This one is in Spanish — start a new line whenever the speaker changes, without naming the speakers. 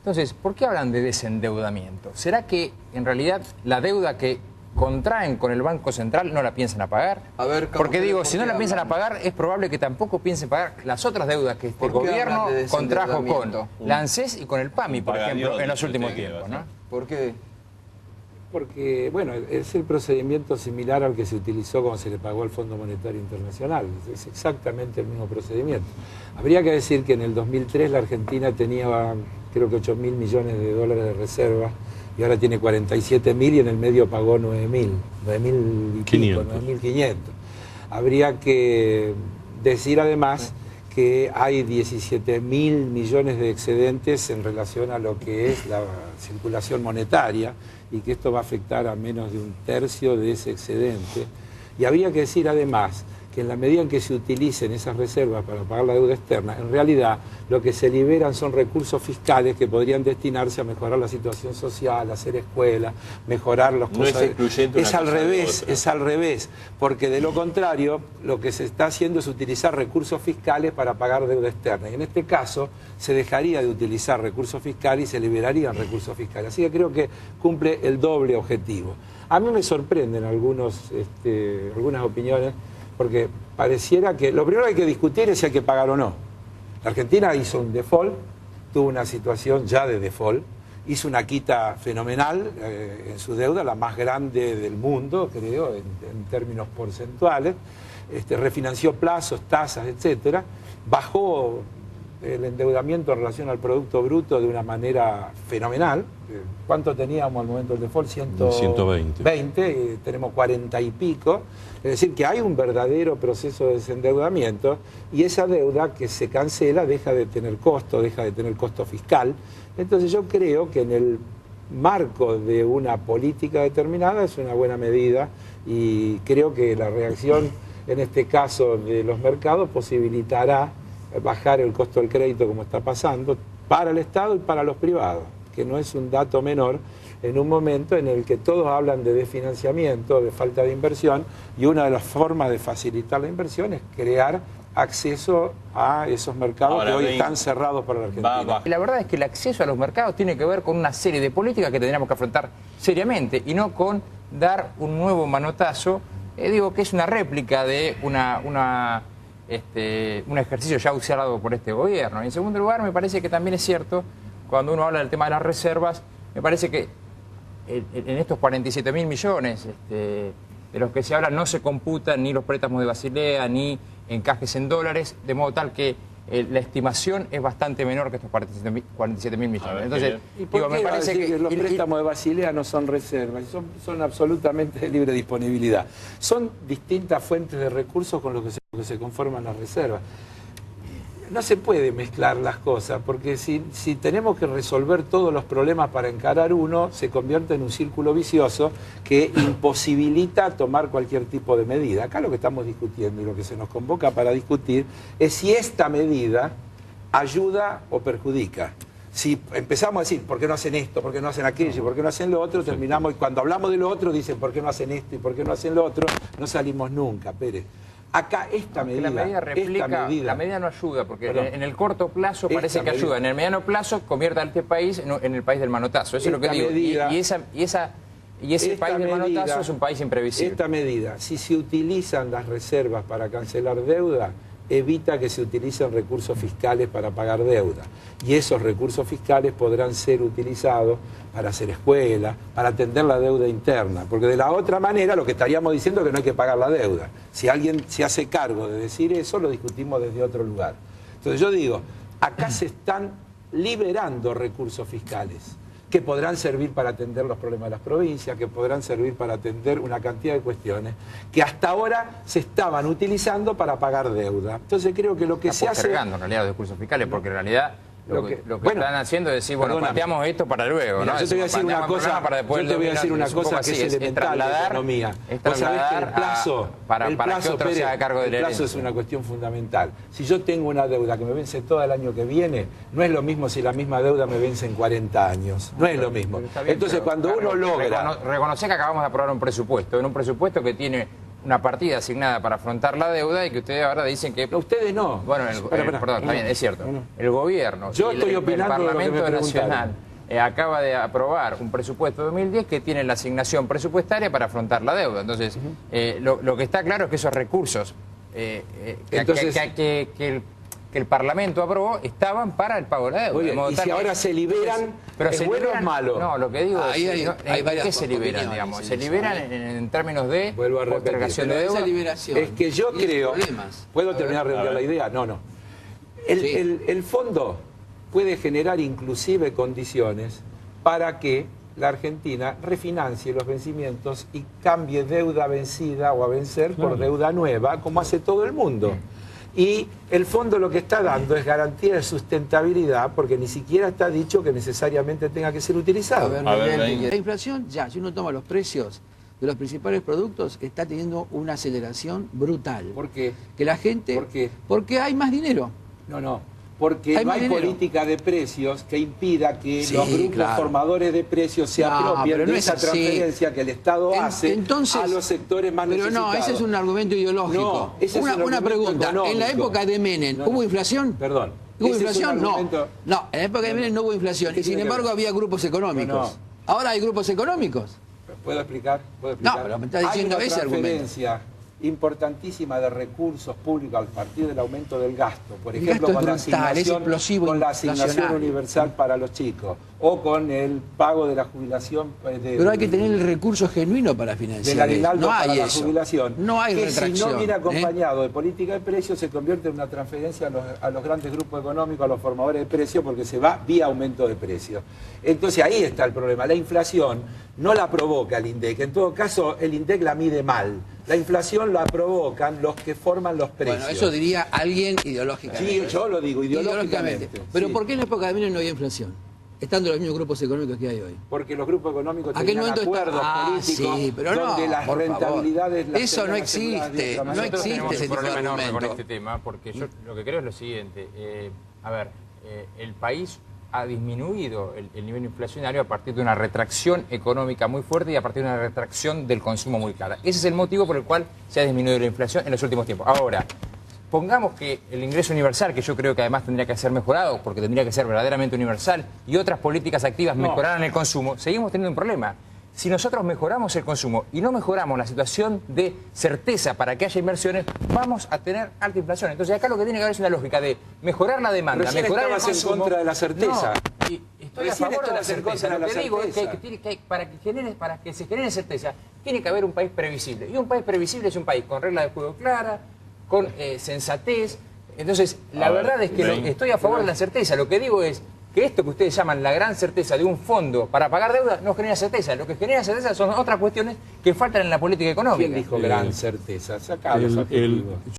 Entonces, ¿por qué hablan de desendeudamiento? ¿Será que en realidad la deuda que contraen con el Banco Central no la piensan a pagar?
A ver,
porque digo, si no la piensan a pagar, es probable que tampoco piensen pagar las otras deudas que este gobierno contrajo con la ANSES y con el PAMI, por ejemplo, en los últimos tiempos, ¿no?
¿Por qué?
Porque, bueno, es el procedimiento similar al que se utilizó cuando se le pagó al Fondo Monetario Internacional. Es exactamente el mismo procedimiento. Habría que decir que en el 2003 la Argentina tenía, creo que 8.000 millones de dólares de reservas, y ahora tiene 47.000 y en el medio pagó 9.000 y pico, 9.500. Habría que decir además que hay 17.000 millones de excedentes en relación a lo que es la circulación monetaria y que esto va a afectar a menos de un tercio de ese excedente. Y habría que decir además que en la medida en que se utilicen esas reservas para pagar la deuda externa, en realidad lo que se liberan son recursos fiscales que podrían destinarse a mejorar la situación social, hacer escuelas, mejorar las cosas.
No es excluyente
es al revés, porque de lo contrario lo que se está haciendo es utilizar recursos fiscales para pagar deuda externa. Y en este caso se dejaría de utilizar recursos fiscales y se liberarían recursos fiscales. Así que creo que cumple el doble objetivo. A mí me sorprenden algunas opiniones, porque pareciera que lo primero que hay que discutir es si hay que pagar o no. La Argentina hizo un default, tuvo una situación ya de default, hizo una quita fenomenal en su deuda, la más grande del mundo, creo, en términos porcentuales, refinanció plazos, tasas, etcétera, bajó el endeudamiento en relación al Producto Bruto de una manera fenomenal. ¿Cuánto teníamos al momento del default? 120, y tenemos 40 y pico. Es decir, que hay un verdadero proceso de desendeudamiento y esa deuda que se cancela deja de tener costo fiscal. Entonces yo creo que en el marco de una política determinada es una buena medida y creo que la reacción en este caso de los mercados posibilitará bajar el costo del crédito como está pasando para el Estado y para los privados, que no es un dato menor en un momento en el que todos hablan de desfinanciamiento, de falta de inversión, y una de las formas de facilitar la inversión es crear acceso a esos mercados que hoy están cerrados para la Argentina.
La verdad es que el acceso a los mercados tiene que ver con una serie de políticas que tendríamos que afrontar seriamente y no con dar un nuevo manotazo, digo que es una réplica de un ejercicio ya usado por este gobierno. Y en segundo lugar, me parece que también es cierto, cuando uno habla del tema de las reservas, me parece que en estos 47.000 millones de los que se habla no se computan ni los préstamos de Basilea ni encajes en dólares, de modo tal que la estimación es bastante menor que estos 47.000 millones. Entonces,
¿y por qué me parece que los préstamos de Basilea no son reservas? Son absolutamente de libre disponibilidad. Son distintas fuentes de recursos con los que se conforman las reservas. No se puede mezclar las cosas, porque si tenemos que resolver todos los problemas para encarar uno, se convierte en un círculo vicioso que imposibilita tomar cualquier tipo de medida. Acá lo que estamos discutiendo y lo que se nos convoca para discutir es si esta medida ayuda o perjudica. Si empezamos a decir, ¿por qué no hacen esto? ¿Por qué no hacen aquello? ¿Por qué no hacen lo otro? Terminamos, y cuando hablamos de lo otro dicen, ¿por qué no hacen esto? ¿Y por qué no hacen lo otro? No salimos nunca, Pérez. Acá esta medida,
la medida no ayuda, porque en el corto plazo parece que ayuda. En el mediano plazo convierte a este país en el país del manotazo. Eso es lo que digo. Y ese país del manotazo es un país imprevisible.
Esta medida, si se utilizan las reservas para cancelar deuda, evita que se utilicen recursos fiscales para pagar deuda. Y esos recursos fiscales podrán ser utilizados para hacer escuelas, para atender la deuda interna. Porque de la otra manera lo que estaríamos diciendo es que no hay que pagar la deuda. Si alguien se hace cargo de decir eso, lo discutimos desde otro lugar. Entonces yo digo, acá se están liberando recursos fiscales que podrán servir para atender los problemas de las provincias, que podrán servir para atender una cantidad de cuestiones que hasta ahora se estaban utilizando para pagar deuda. Entonces creo que lo que se hace...
Está postergando en realidad los recursos fiscales, porque en realidad lo que están haciendo es decir, bueno, planteamos esto para luego, ¿no?
Yo te voy a decir una cosa, que es elemental en la economía. Vos sabés que el plazo, el plazo es una cuestión fundamental. Si yo tengo una deuda que me vence todo el año que viene, no es lo mismo si la misma deuda me vence en 40 años. No es lo mismo. Entonces cuando uno logra...
Reconocer que acabamos de aprobar un presupuesto, en un presupuesto que tiene una partida asignada para afrontar la deuda y que ustedes ahora dicen que...
No, ustedes no.
Bueno, perdón, está bien, es cierto. El gobierno,
Yo estoy opinando
el
de lo que me
Parlamento
preguntaron.
Nacional acaba de aprobar un presupuesto 2010 que tiene la asignación presupuestaria para afrontar la deuda. Entonces, lo que está claro es que esos recursos que el Parlamento aprobó estaban para el pago de la deuda.
Muy bien, y si ahora se liberan,
pero
¿es bueno o malo?
No, lo que digo
Ahí
es...
hay varias
¿qué se liberan, digamos? Se liberan en términos de
Vuelvo a repetir.
postergación de deuda.
Esa liberación
Es que yo
tiene
creo...
problemas.
¿Puedo terminar de redondear la idea? No. El fondo puede generar inclusive condiciones para que la Argentina refinancie los vencimientos y cambie deuda vencida o a vencer por deuda nueva, como hace todo el mundo. Y el fondo lo que está dando es garantía de sustentabilidad, porque ni siquiera está dicho que necesariamente tenga que ser utilizado.
La inflación, ya, si uno toma los precios de los principales productos, está teniendo una aceleración brutal.
¿Por qué?
Que la gente...
¿Por qué?
Porque hay más dinero.
No. Porque no hay política de precios que impida que los grupos formadores de precios se apropien de esa transferencia que el Estado hace a los sectores más necesitados.
Pero no, ese es un argumento ideológico.
No, ese es un
una
argumento
pregunta,
económico.
en la época de Menem, ¿hubo inflación?
Perdón.
¿Hubo inflación? No, en la época de Menem no hubo inflación. Y sin embargo había grupos económicos. Ahora hay grupos económicos.
¿Puedo explicar?
No, pero me está diciendo ese argumento.
Hay una transferencia importantísima de recursos públicos a partir del aumento del gasto, por ejemplo con la asignación universal para los chicos o con el pago de la jubilación
pero hay que tener el recurso genuino para financiar
del aguinaldo para la
eso.
jubilación,
no hay
que
retracción,
si no viene acompañado de política de precios se convierte en una transferencia a los grandes grupos económicos, a los formadores de precios, porque se va vía aumento de precios. Entonces ahí está el problema. La inflación no la provoca el INDEC, en todo caso el INDEC la mide mal. La inflación la provocan los que forman los precios.
Bueno, eso diría alguien ideológicamente.
Sí, yo lo digo ideológicamente.
Pero
sí.
¿por qué en la época de Menem no había inflación? Estando los mismos grupos económicos que hay hoy.
Porque los grupos económicos tenían acuerdos políticos
pero
donde las rentabilidades...
Eso no existe, no existe
tenemos
ese
un
tipo de
problema enorme con
argumento.
este tema, porque yo lo que creo es lo siguiente. El país ha disminuido el nivel inflacionario a partir de una retracción económica muy fuerte y a partir de una retracción del consumo muy clara. Ese es el motivo por el cual se ha disminuido la inflación en los últimos tiempos. Ahora, pongamos que el ingreso universal, que yo creo que además tendría que ser mejorado, porque tendría que ser verdaderamente universal, y otras políticas activas mejoraran el consumo, seguimos teniendo un problema. Si nosotros mejoramos el consumo y no mejoramos la situación de certeza para que haya inversiones, vamos a tener alta inflación. Entonces acá lo que tiene que haber es una lógica de mejorar la demanda,
Recién
mejorar el
estabas
consumo.
en contra de la certeza.
No, y estoy a favor de la certeza. Lo que digo es que para que se genere certeza, tiene que haber un país previsible. Y un país previsible es un país con reglas de juego claras, con sensatez. Entonces, la verdad es que estoy a favor de la certeza. Lo que digo es que esto que ustedes llaman la gran certeza de un fondo para pagar deuda no genera certeza. Lo que genera certeza son otras cuestiones que faltan en la política económica.
¿Quién dijo gran certeza? Sacá los adjetivos.